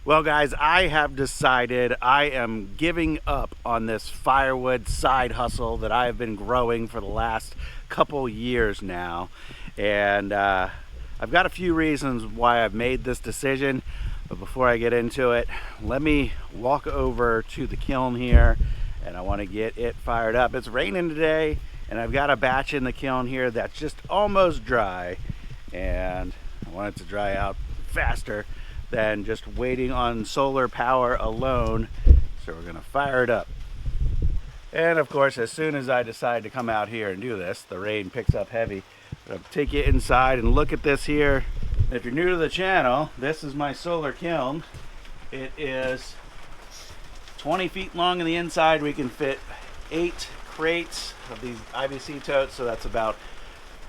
Well guys, I have decided I am giving up on this firewood side hustle that I have been growing for the last couple years now. And I've got a few reasons why I've made this decision. But before I get into it, let me walk over to the kiln here and I want to get it fired up. It's raining today and I've got a batch in the kiln here that's just almost dry. And I want it to dry out faster than just waiting on solar power alone. So we're gonna fire it up. And of course, as soon as I decide to come out here and do this, the rain picks up heavy. I'll take you inside and look at this here. If you're new to the channel, this is my solar kiln. It is 20 feet long on the inside. We can fit 8 crates of these IBC totes, so that's about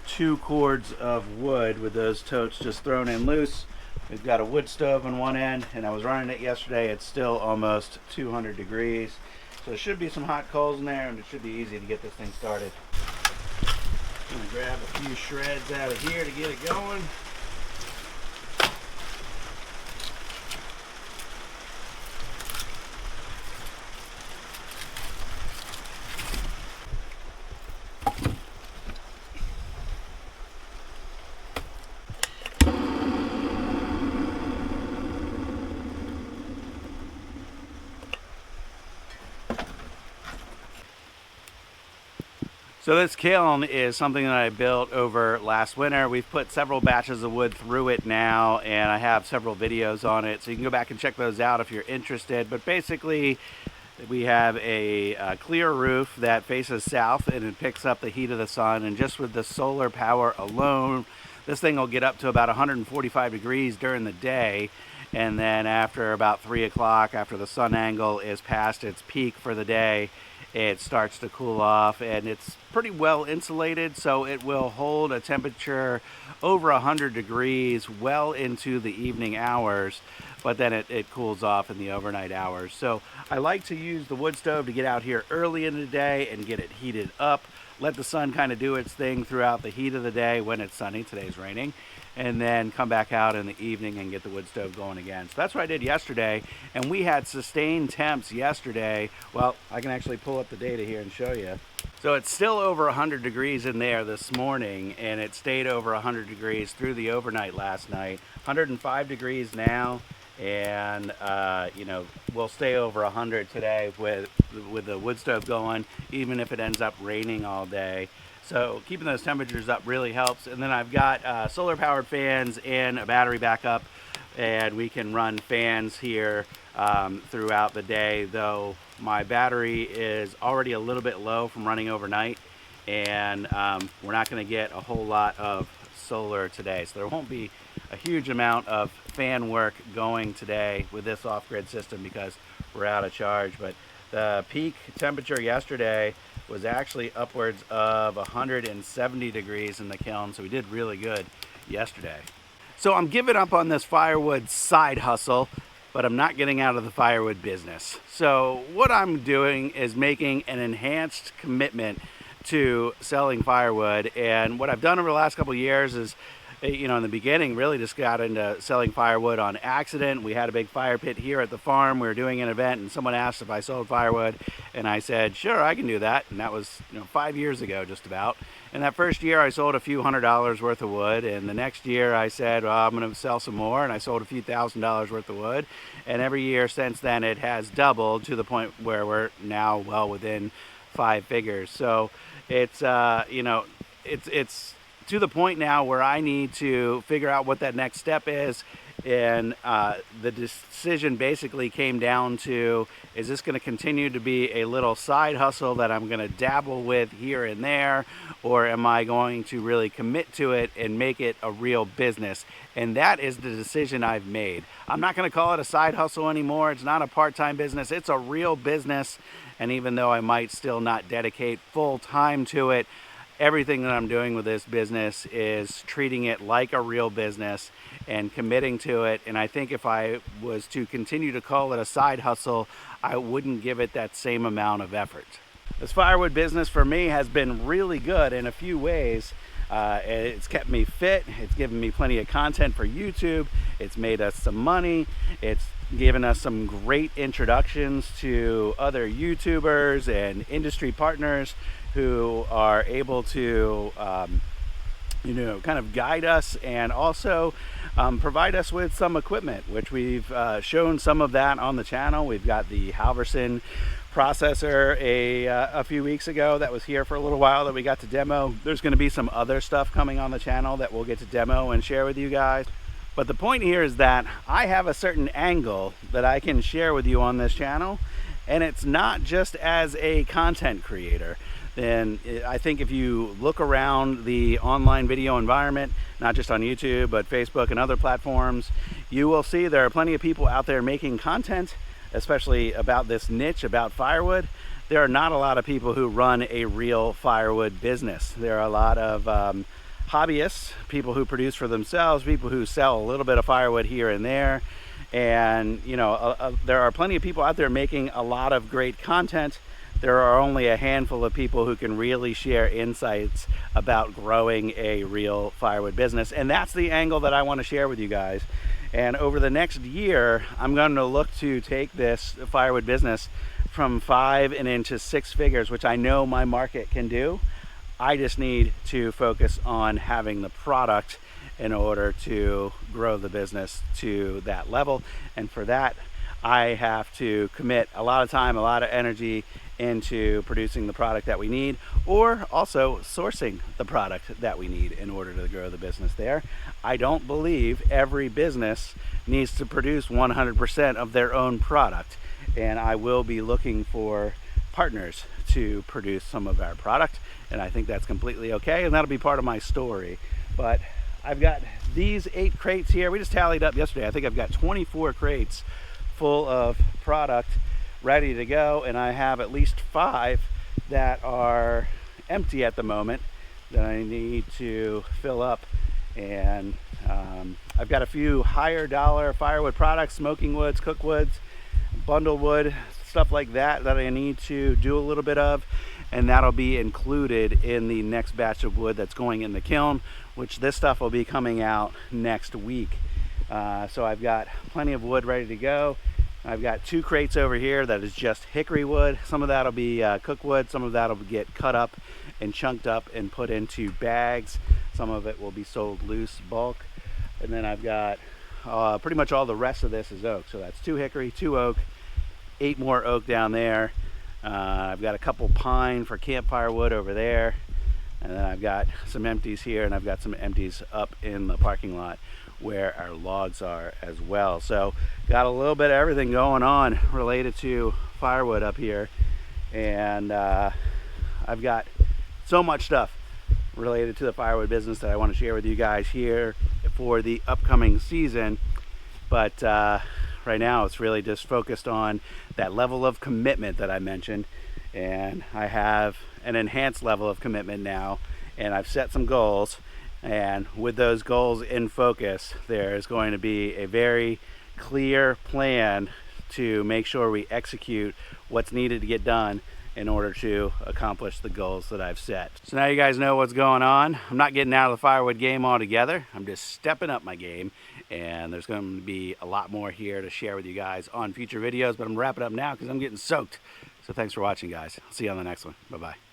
2 cords of wood with those totes just thrown in loose. We've got a wood stove on one end, and I was running it yesterday. It's still almost 200 degrees. So there should be some hot coals in there, and it should be easy to get this thing started. I'm gonna grab a few shreds out of here to get it going. So this kiln is something that I built over last winter. We've put several batches of wood through it now, and I have several videos on it, so you can go back and check those out if you're interested. But basically, we have a clear roof that faces south, and it picks up the heat of the sun, and just with the solar power alone, this thing will get up to about 145 degrees during the day. And then after about 3 o'clock, after the sun angle is past its peak for the day, it starts to cool off, and it's pretty well insulated, so it will hold a temperature over 100 degrees well into the evening hours, but then it cools off in the overnight hours. So I like to use the wood stove to get out here early in the day and get it heated up, let the sun kind of do its thing throughout the heat of the day when it's sunny. Today's raining. And then come back out in the evening and get the wood stove going again. So that's what I did yesterday, and we had sustained temps yesterday. Well, I can actually pull up the data here and show you. So it's still over 100 degrees in there this morning, and it stayed over 100 degrees through the overnight last night. 105 degrees now, and you know, we'll stay over 100 today with the wood stove going, even if it ends up raining all day. So keeping those temperatures up really helps. And then I've got solar powered fans and a battery backup, and we can run fans here throughout the day, though my battery is already a little bit low from running overnight, and we're not going to get a whole lot of solar today. So there won't be a huge amount of fan work going today with this off-grid system because we're out of charge. But the peak temperature yesterday was actually upwards of 170 degrees in the kiln, so we did really good yesterday. So I'm giving up on this firewood side hustle, but I'm not getting out of the firewood business. So what I'm doing is making an enhanced commitment to selling firewood, and what I've done over the last couple of years is, you know, in the beginning, really just got into selling firewood on accident. We had a big fire pit here at the farm. We were doing an event, and someone asked if I sold firewood, and I said, sure, I can do that. And that was, you know, 5 years ago, just about. And that first year, I sold a few $100s worth of wood. And the next year, I said, well, I'm going to sell some more, and I sold a few $1,000s worth of wood. And every year since then, it has doubled to the point where we're now well within 5 figures. So it's, you know, it's to the point now where I need to figure out what that next step is, and the decision basically came down to, is this going to continue to be a little side hustle that I'm going to dabble with here and there, or am I going to really commit to it and make it a real business? And that is the decision I've made. I'm not going to call it a side hustle anymore. It's not a part-time business. It's a real business, and even though I might still not dedicate full time to it, everything that I'm doing with this business is treating it like a real business and committing to it. And I think if I was to continue to call it a side hustle, I wouldn't give it that same amount of effort. This firewood business for me has been really good in a few ways. It's kept me fit. It's given me plenty of content for YouTube. It's made us some money. It's given us some great introductions to other YouTubers and industry partners who are able to kind of guide us and also provide us with some equipment, which we've shown some of that on the channel. We've got the Halverson processor a few weeks ago that was here for a little while that we got to demo. There's going to be some other stuff coming on the channel that we'll get to demo and share with you guys. But the point here is that I have a certain angle that I can share with you on this channel, and it's not just as a content creator. And I think if you look around the online video environment, not just on YouTube, but Facebook and other platforms, you will see there are plenty of people out there making content, especially about this niche, about firewood. There are not a lot of people who run a real firewood business. There are a lot of hobbyists, people who produce for themselves, people who sell a little bit of firewood here and there. And there are plenty of people out there making a lot of great content. There are only a handful of people who can really share insights about growing a real firewood business. And that's the angle that I want to share with you guys. And over the next year, I'm going to look to take this firewood business from 5 and into 6 figures, which I know my market can do. I just need to focus on having the product in order to grow the business to that level. And for that, I have to commit a lot of time, a lot of energy into producing the product that we need, or also sourcing the product that we need in order to grow the business there. I don't believe every business needs to produce 100% of their own product, and I will be looking for partners to produce some of our product, and I think that's completely okay, and that'll be part of my story. But I've got these 8 crates here. We just tallied up yesterday. I think I've got 24 crates full of product ready to go, and I have at least 5 that are empty at the moment that I need to fill up. And I've got a few higher dollar firewood products, smoking woods, cook woods, bundle wood, stuff like that that I need to do a little bit of, and that'll be included in the next batch of wood that's going in the kiln, which this stuff will be coming out next week. So I've got plenty of wood ready to go. I've got 2 crates over here that is just hickory wood. Some of that'll be cook wood, some of that'll get cut up and chunked up and put into bags. Some of it will be sold loose, bulk. And then I've got pretty much all the rest of this is oak. So that's 2 hickory, 2 oak, 8 more oak down there. I've got a couple pine for campfire wood over there. And then I've got some empties here, and I've got some empties up in the parking lot where our logs are as well. So got a little bit of everything going on related to firewood up here, and I've got so much stuff related to the firewood business that I want to share with you guys here for the upcoming season. But right now it's really just focused on that level of commitment that I mentioned, and I have an enhanced level of commitment now, and I've set some goals. And with those goals in focus, there's going to be a very clear plan to make sure we execute what's needed to get done in order to accomplish the goals that I've set. So now you guys know what's going on. I'm not getting out of the firewood game altogether. I'm just stepping up my game, and there's going to be a lot more here to share with you guys on future videos, but I'm wrapping up now because I'm getting soaked. So thanks for watching, guys. I'll see you on the next one. Bye-bye.